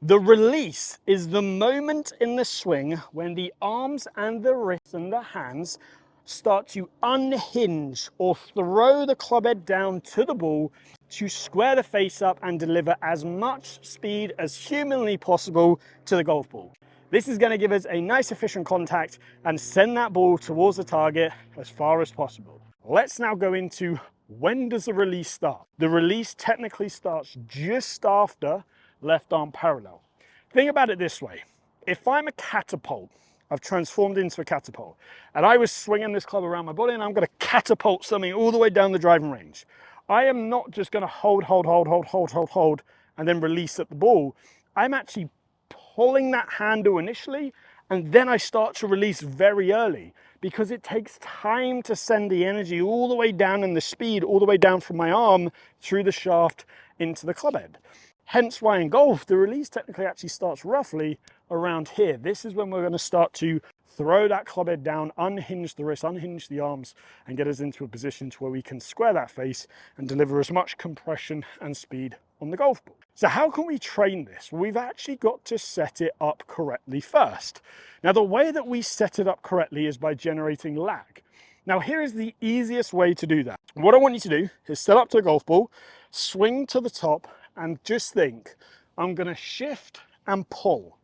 The release is the moment in the swing when the arms and the wrists and the hands start to unhinge or throw the club head down to the ball to square the face up and deliver as much speed as humanly possible to the golf ball. This is going to give us a nice efficient contact and send that ball towards the target as far as possible. Let's now go into when does the release start? The release technically starts just after left arm parallel. Think about it this way. If I'm a catapult, I've transformed into a catapult, and I was swinging this club around my body and I'm going to catapult something all the way down the driving range. I am not just going to hold, and then release at the ball. I'm actually pulling that handle initially, and then I start to release very early because it takes time to send the energy all the way down and the speed all the way down from my arm through the shaft into the club head. Hence why in golf, the release technically actually starts roughly around here. This is when we're going to start to throw that club head down, unhinge the wrist, unhinge the arms, and get us into a position to where we can square that face and deliver as much compression and speed on the golf ball. So how can we train this? We've actually got to set it up correctly first. Now, the way that we set it up correctly is by generating lag. Now, here is the easiest way to do that. What I want you to do is set up to the golf ball, swing to the top, and just think, I'm going to shift and pull.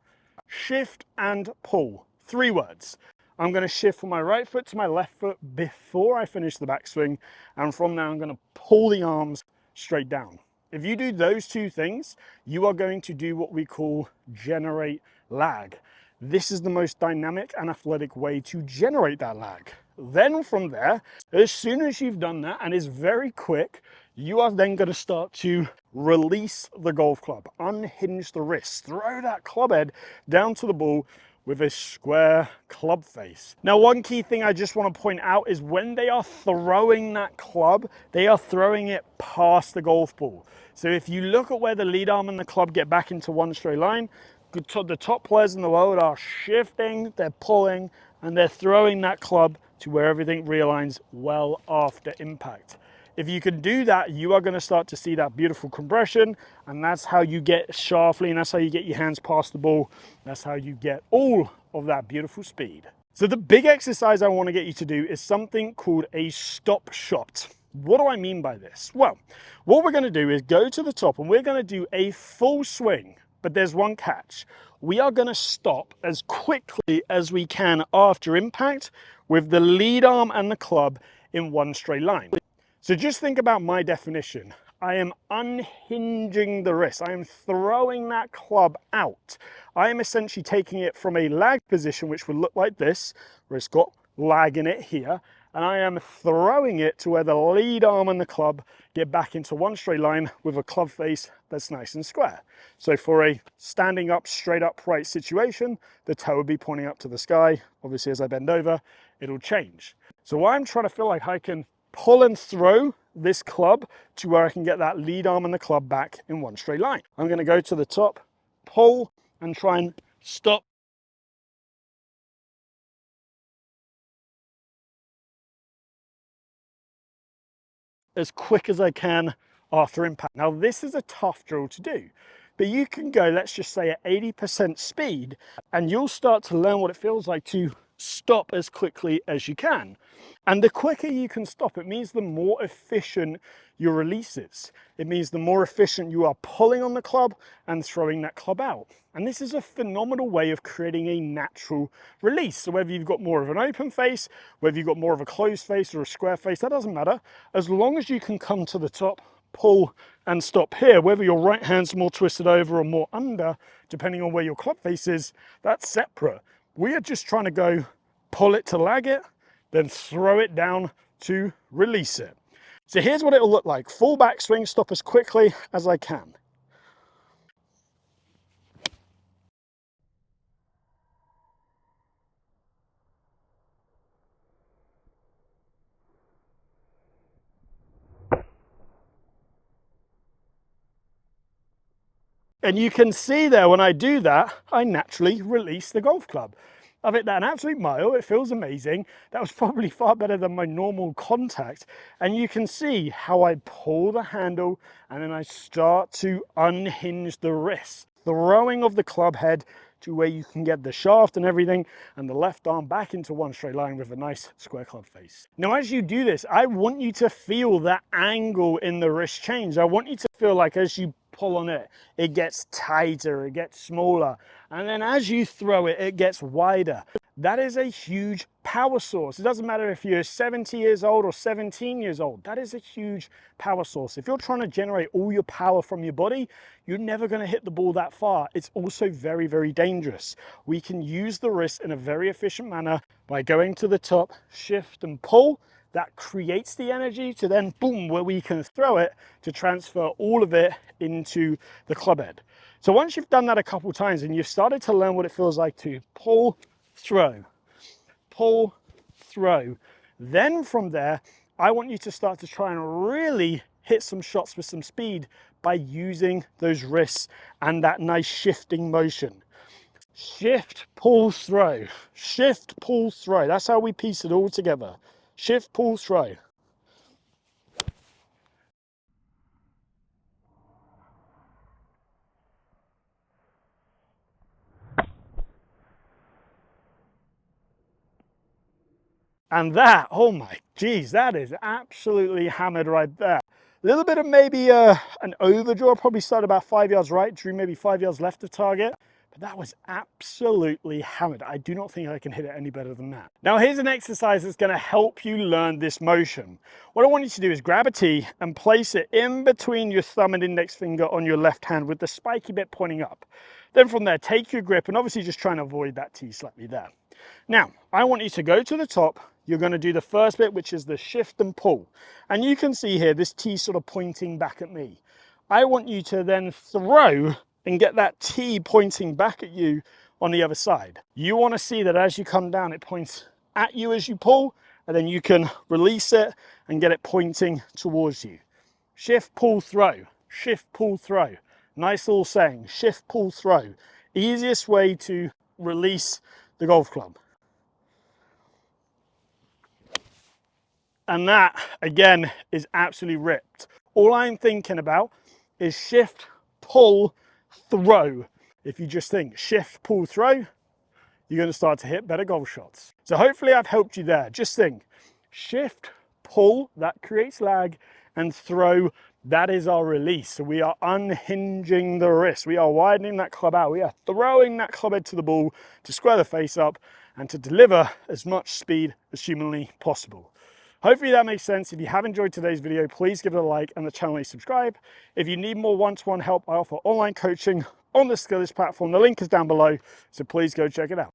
Shift and pull. 3 words. I'm going to shift from my right foot to my left foot before I finish the backswing, and from there I'm going to pull the arms straight down. If you do those 2 things, you are going to do what we call generate lag. This is the most dynamic and athletic way to generate that lag. Then from there, as soon as you've done that, and it's very quick, you are then going to start to release the golf club, unhinge the wrist, throw that club head down to the ball with a square club face. Now, one key thing I just want to point out is when they are throwing that club, they are throwing it past the golf ball. So if you look at where the lead arm and the club get back into one straight line, the top players in the world are shifting, they're pulling, and they're throwing that club to where everything realigns well after impact. If you can do that, you are going to start to see that beautiful compression, and that's how you get sharply, and that's how you get your hands past the ball. That's how you get all of that beautiful speed. So the big exercise I want to get you to do is something called a stop shot. What do I mean by this? Well, what we're going to do is go to the top and we're going to do a full swing, but there's one catch. We are going to stop as quickly as we can after impact with the lead arm and the club in one straight line. So just think about my definition. I am unhinging the wrist. I am throwing that club out. I am essentially taking it from a lag position, which would look like this, where it's got lag in it here, and I am throwing it to where the lead arm and the club get back into one straight line with a club face that's nice and square. So for a standing up, straight upright situation, the toe would be pointing up to the sky. Obviously, as I bend over, it'll change. So I'm trying to feel like I can pull and throw this club to where I can get that lead arm and the club back in one straight line. I'm going to go to the top, pull, and try and stop. As quick as I can after impact. Now, this is a tough drill to do, but you can go, let's just say at 80% speed, and you'll start to learn what it feels like to stop as quickly as you can. And the quicker you can stop, it means the more efficient your release is. It means the more efficient you are pulling on the club and throwing that club out. And this is a phenomenal way of creating a natural release. So whether you've got more of an open face, whether you've got more of a closed face or a square face, that doesn't matter. As long as you can come to the top, pull and stop here, whether your right hand's more twisted over or more under, depending on where your club face is, that's separate. We are just trying to go pull it to lag it, then throw it down to release it. So here's what it'll look like. Full backswing, stop as quickly as I can. And you can see there when I do that, I naturally release the golf club. I've hit that an absolute mile, it feels amazing. That was probably far better than my normal contact. And you can see how I pull the handle and then I start to unhinge the wrist, throwing of the club head to where you can get the shaft and everything, and the left arm back into one straight line with a nice square club face. Now, as you do this, I want you to feel that angle in the wrist change. I want you to feel like as you pull on it, it gets tighter, it gets smaller, and then as you throw it, it gets wider. That is a huge power source. It doesn't matter if you're 70 years old or 17 years old. That is a huge power source. If you're trying to generate all your power from your body, you're never going to hit the ball that far. It's also very, very dangerous. We can use the wrist in a very efficient manner by going to the top, shift and pull. That creates the energy to then boom, where we can throw it to transfer all of it into the club head. So once you've done that a couple times and you've started to learn what it feels like to pull, throw, pull, throw, then from there, I want you to start to try and really hit some shots with some speed by using those wrists and that nice shifting motion. Shift, pull, throw, shift, pull, throw. That's how we piece it all together. Shift, pull, throw. And that, oh my geez, that is absolutely hammered right there. A little bit of maybe an overdraw, probably started about 5 yards right, drew maybe 5 yards left of target. But that was absolutely hammered. I do not think I can hit it any better than that. Now here's an exercise that's going to help you learn this motion. What I want you to do is grab a tee and place it in between your thumb and index finger on your left hand with the spiky bit pointing up. Then from there, take your grip and obviously just try and avoid that tee slightly there. Now, I want you to go to the top. You're going to do the first bit, which is the shift and pull. And you can see here, this tee sort of pointing back at me. I want you to then throw and get that tee pointing back at you on the other side. You want to see that as you come down, it points at you as you pull, and then you can release it and get it pointing towards you. Shift, pull, throw. Shift, pull, throw. Nice little saying, shift, pull, throw. Easiest way to release the golf club. And that, again, is absolutely ripped. All I'm thinking about is shift, pull, throw. If you just think shift, pull, throw, you're going to start to hit better golf shots. So hopefully I've helped you there. Just think, shift, pull, that creates lag, and throw, that is our release. So we are unhinging the wrist. We are widening that club out. We are throwing that club head to the ball to square the face up and to deliver as much speed as humanly possible. Hopefully that makes sense. If you have enjoyed today's video, please give it a like and the channel subscribe. If you need more one-to-one help, I offer online coaching on the Skillist platform. The link is down below, so please go check it out.